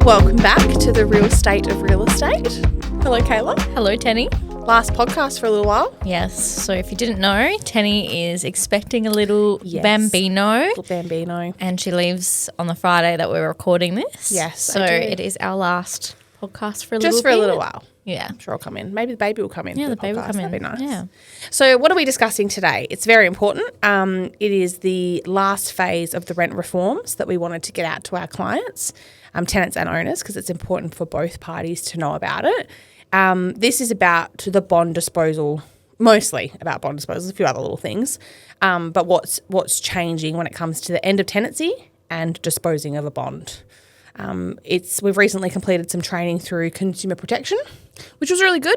Welcome back to the real state of real estate. Hello, Kayla. Hello, Tenny. Last podcast for a little while. Yes. So if you didn't know, Tenny is expecting a little bambino. Little bambino. And she leaves on the Friday that we're recording this. Yes, So I do. it is our last podcast for a little bit. Just for a little while. Yeah. I'm sure I'll come in. Maybe the baby will come in. Yeah, for the baby will podcast. come in. That'd be nice. Yeah. So what are we discussing today? It's very important. It is the last phase of the rent reforms that we wanted to get out to our clients, tenants and owners, because it's important for both parties to know about it. This is about the bond disposal, mostly about bond disposal, a few other little things, but what's changing when it comes to the end of tenancy and disposing of a bond. We've recently completed some training through consumer protection, which was really good,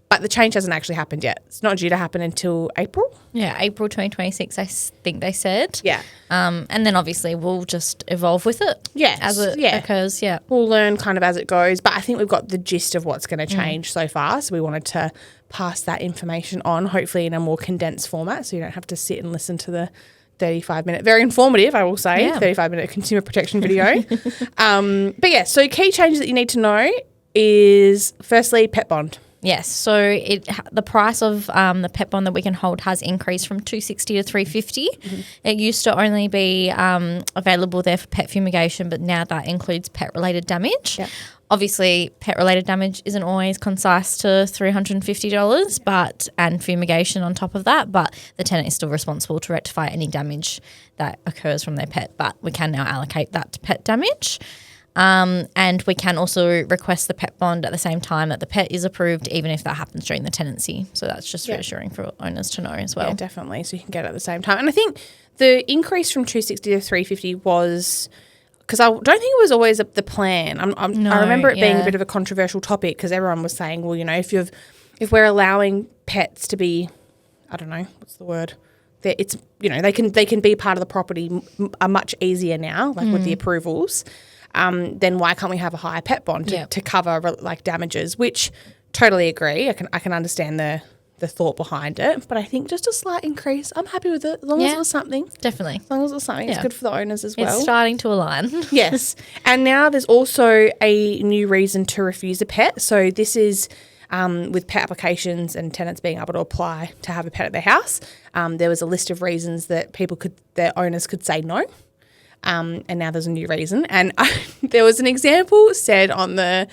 but the change hasn't actually happened yet. It's not due to happen until April. Yeah, April 2026, I think they said. Yeah. And then obviously we'll just evolve with it. Yes, As it yeah. occurs, yeah. We'll learn kind of as it goes, but I think we've got the gist of what's going to change so far. So we wanted to pass that information on, hopefully in a more condensed format, so you don't have to sit and listen to the 35-minute, very informative, I will say, 35-minute consumer protection video. But yeah, so key changes that you need to know is firstly pet bond. Yes, so the price of the pet bond that we can hold has increased from $260 to $350. Mm-hmm. It used to only be available there for pet fumigation, but now that includes pet-related damage. Yep. Obviously, pet-related damage isn't always concise to $350, and fumigation on top of that, but the tenant is still responsible to rectify any damage that occurs from their pet, but we can now allocate that to pet damage. And we can also request the pet bond at the same time that the pet is approved, even if that happens during the tenancy. So that's just reassuring for owners to know as well. Yeah, definitely. So you can get it at the same time. And I think the increase from $260 to $350 was because I don't think it was always the plan. I remember it being a bit of a controversial topic because everyone was saying, well, you know, if we're allowing pets to be, I don't know, what's the word? It's, you know, they can be part of the property much easier now, like with the approvals. Then why can't we have a higher pet bond to cover like damages? Which totally agree. I can understand the thought behind it, but I think just a slight increase, I'm happy with it as long as it was something. Definitely, as long as it was something, it's good for the owners as well. It's starting to align. Yes, and now there's also a new reason to refuse a pet. So this is with pet applications and tenants being able to apply to have a pet at their house. There was a list of reasons that their owners could say no. And now there's a new reason. And there was an example said on the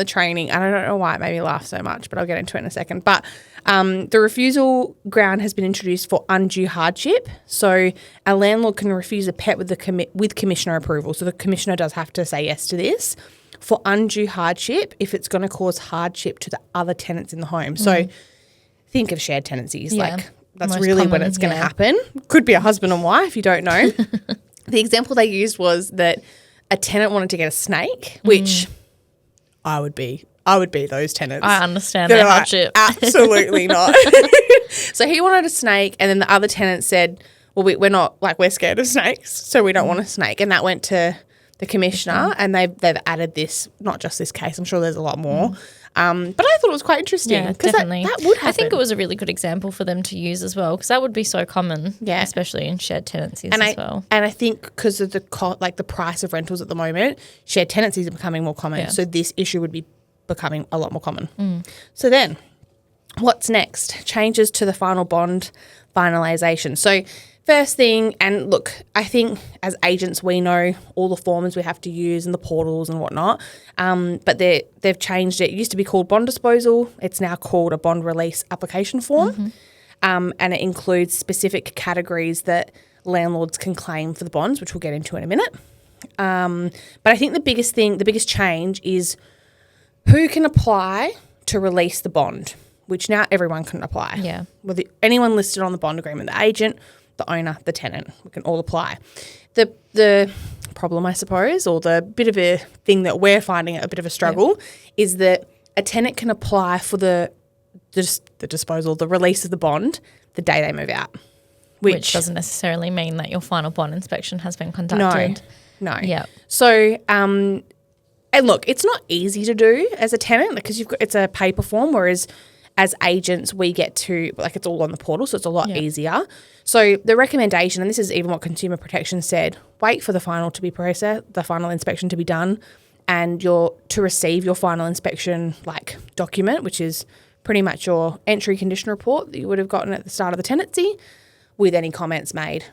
training, and I don't know why it made me laugh so much, but I'll get into it in a second. But the refusal ground has been introduced for undue hardship. So a landlord can refuse a pet with commissioner approval. So the commissioner does have to say yes to this for undue hardship if it's going to cause hardship to the other tenants in the home. So think of shared tenancies. Like that's most really common, when it's going to happen. Could be a husband and wife, you don't know. The example they used was that a tenant wanted to get a snake, which I would be those tenants. I understand that hardship. Absolutely not. So he wanted a snake, and then the other tenant said, well, we're scared of snakes, so we don't want a snake. And that went to the commissioner, and they've added this, not just this case, I'm sure there's a lot more. But I thought it was quite interesting. Yeah, definitely. That would happen. I think it was a really good example for them to use as well, because that would be so common, especially in shared tenancies as well. And I think because of the price of rentals at the moment, shared tenancies are becoming more common. Yeah. So this issue would be becoming a lot more common. So then, what's next? Changes to the final bond finalisation. So first thing, and look, I think as agents we know all the forms we have to use and the portals and whatnot, but they've changed it. It used to be called bond disposal. It's now called a bond release application form, and it includes specific categories that landlords can claim for the bonds, which we'll get into in a minute. But I think the biggest change is who can apply to release the bond, which now everyone can apply. Yeah. Whether anyone listed on the bond agreement, the agent, the owner, the tenant, we can all apply. The problem, I suppose, or the bit of a thing that we're finding a bit of a struggle is that a tenant can apply for the disposal, the release of the bond the day they move out. Which doesn't necessarily mean that your final bond inspection has been conducted. No. Yeah. So, and look, it's not easy to do as a tenant because it's a paper form, whereas as agents we get to, it's all on the portal, so it's a lot easier. So the recommendation, and this is even what Consumer Protection said, wait for the final to be processed, the final inspection to be done, and to receive your final inspection document, which is pretty much your entry condition report that you would have gotten at the start of the tenancy with any comments made.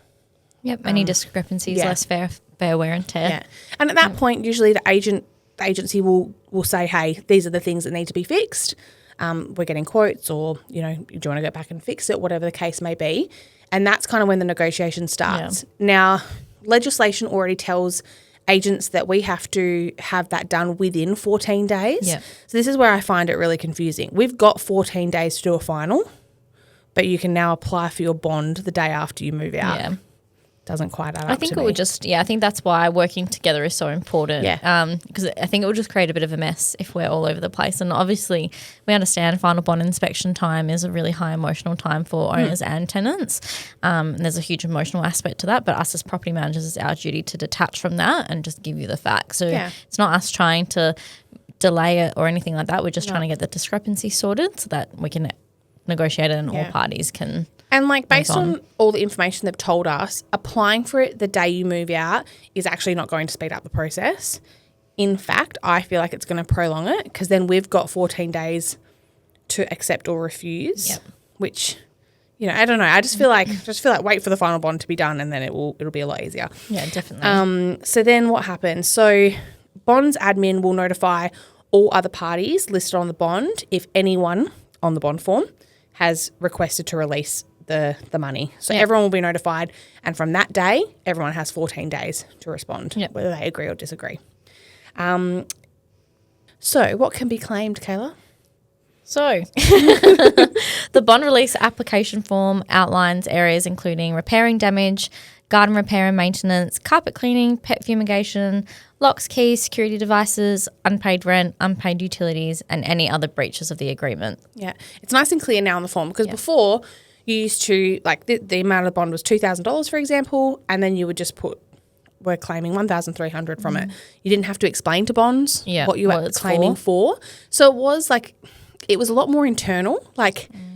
Yep, any discrepancies, less fair wear and tear. Yeah. And at that point, usually the agency will say, hey, these are the things that need to be fixed. We're getting quotes, or, do you want to go back and fix it, whatever the case may be. And that's kind of when the negotiation starts. Yeah. Now, legislation already tells agents that we have to have that done within 14 days. Yeah. So this is where I find it really confusing. We've got 14 days to do a final, but you can now apply for your bond the day after you move out. Yeah. Doesn't quite add up to me. I think it would just, I think that's why working together is so important. Yeah. Because I think it would just create a bit of a mess if we're all over the place. And obviously we understand final bond inspection time is a really high emotional time for owners and tenants. And there's a huge emotional aspect to that. But us as property managers, it's our duty to detach from that and just give you the facts. So it's not us trying to delay it or anything like that. We're just trying to get the discrepancy sorted so that we can negotiate it and all parties can. And based on all the information they've told us, applying for it the day you move out is actually not going to speed up the process. In fact, I feel like it's going to prolong it, because then we've got 14 days to accept or refuse, which, I don't know. I just feel like wait for the final bond to be done, and then it'll be a lot easier. Yeah, definitely. So then what happens? So bonds admin will notify all other parties listed on the bond if anyone on the bond form has requested to release the money. So everyone will be notified, and from that day, everyone has 14 days to respond, whether they agree or disagree. So what can be claimed, Kayla? So the bond release application form outlines areas including repairing damage, garden repair and maintenance, carpet cleaning, pet fumigation, locks, keys, security devices, unpaid rent, unpaid utilities, and any other breaches of the agreement. Yeah, it's nice and clear now on the form, because before you used to, the amount of the bond was $2,000, for example, and then you would just put, we're claiming $1,300 from it. You didn't have to explain to bonds what you were claiming for. So it was a lot more internal,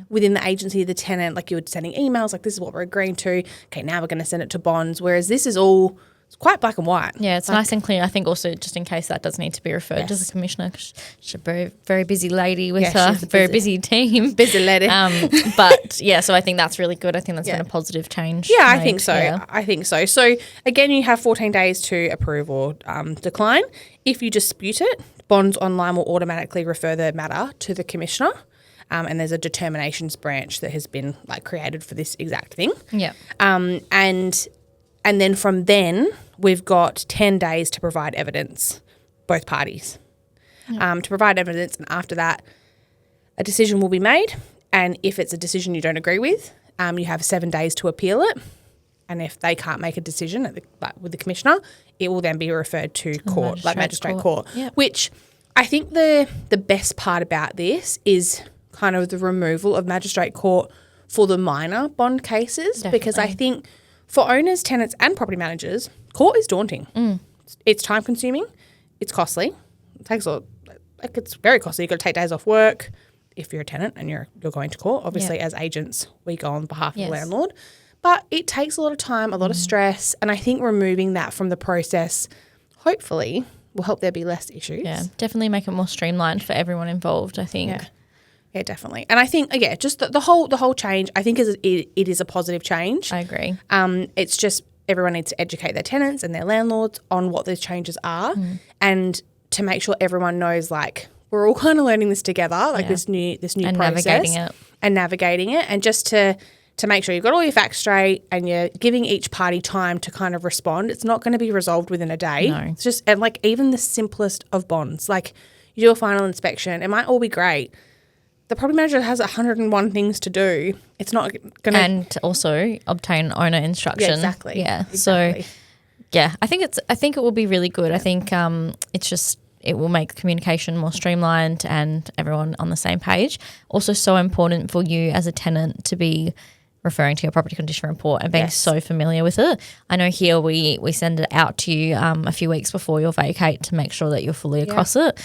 within the agency, the tenant, you were sending emails, this is what we're agreeing to. Okay, now we're going to send it to bonds, whereas this is all quite black and white. Yeah, it's nice and clear. I think also, just in case that does need to be referred to the commissioner, because she's a very, very busy lady with a very busy team. Busy lady. But so I think that's really good. I think that's been a positive change. Yeah, I think so. Yeah. I think so. So again, you have 14 days to approve or decline. If you dispute it, Bonds Online will automatically refer the matter to the commissioner. And there's a determinations branch that has been created for this exact thing. Yeah. And then from then, we've got 10 days to provide evidence, both parties, to provide evidence. And after that, a decision will be made. And if it's a decision you don't agree with, you have 7 days to appeal it. And if they can't make a decision with the commissioner, it will then be referred to court, magistrate court. Yep. Which I think the best part about this is kind of the removal of magistrate court for the minor bond cases. Definitely. Because I think for owners, tenants and property managers, court is daunting. It's time consuming. It's costly. It takes it's very costly. You've got to take days off work if you're a tenant and you're going to court. Obviously, as agents, we go on behalf of the landlord. But it takes a lot of time, a lot of stress. And I think removing that from the process, hopefully, will help there be less issues. Yeah, definitely make it more streamlined for everyone involved, I think. Yeah, definitely. And I think, just the whole change, I think it is a positive change. I agree. It's just everyone needs to educate their tenants and their landlords on what those changes are, and to make sure everyone knows, we're all kind of learning this together, this new and process. Navigating it. And just to make sure you've got all your facts straight and you're giving each party time to kind of respond. It's not going to be resolved within a day. No. It's just, and even the simplest of bonds, you do a final inspection, it might all be great. The property manager has 101 things to do. It's not going to... And also obtain owner instruction. Yeah, exactly. Yeah. Exactly. So, I think it will be really good. I think it's just... It will make communication more streamlined and everyone on the same page. Also so important for you as a tenant to be referring to your property condition report and being so familiar with it. I know here we send it out to you a few weeks before your vacate to make sure that you're fully across it.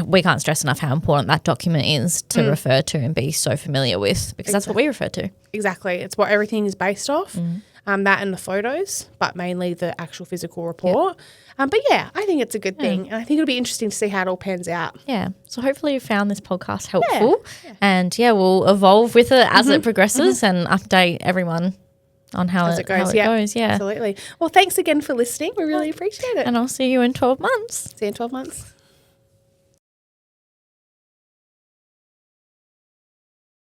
We can't stress enough how important that document is to refer to and be so familiar with, because that's what we refer to. Exactly. It's what everything is based off. that and the photos, but mainly the actual physical report. But yeah, I think it's a good thing. And I think it'll be interesting to see how it all pans out. Yeah. So hopefully you found this podcast helpful. And we'll evolve with it as it progresses and update everyone on how it goes. Absolutely. Well, thanks again for listening. We really appreciate it. And I'll see you in 12 months. See you in 12 months.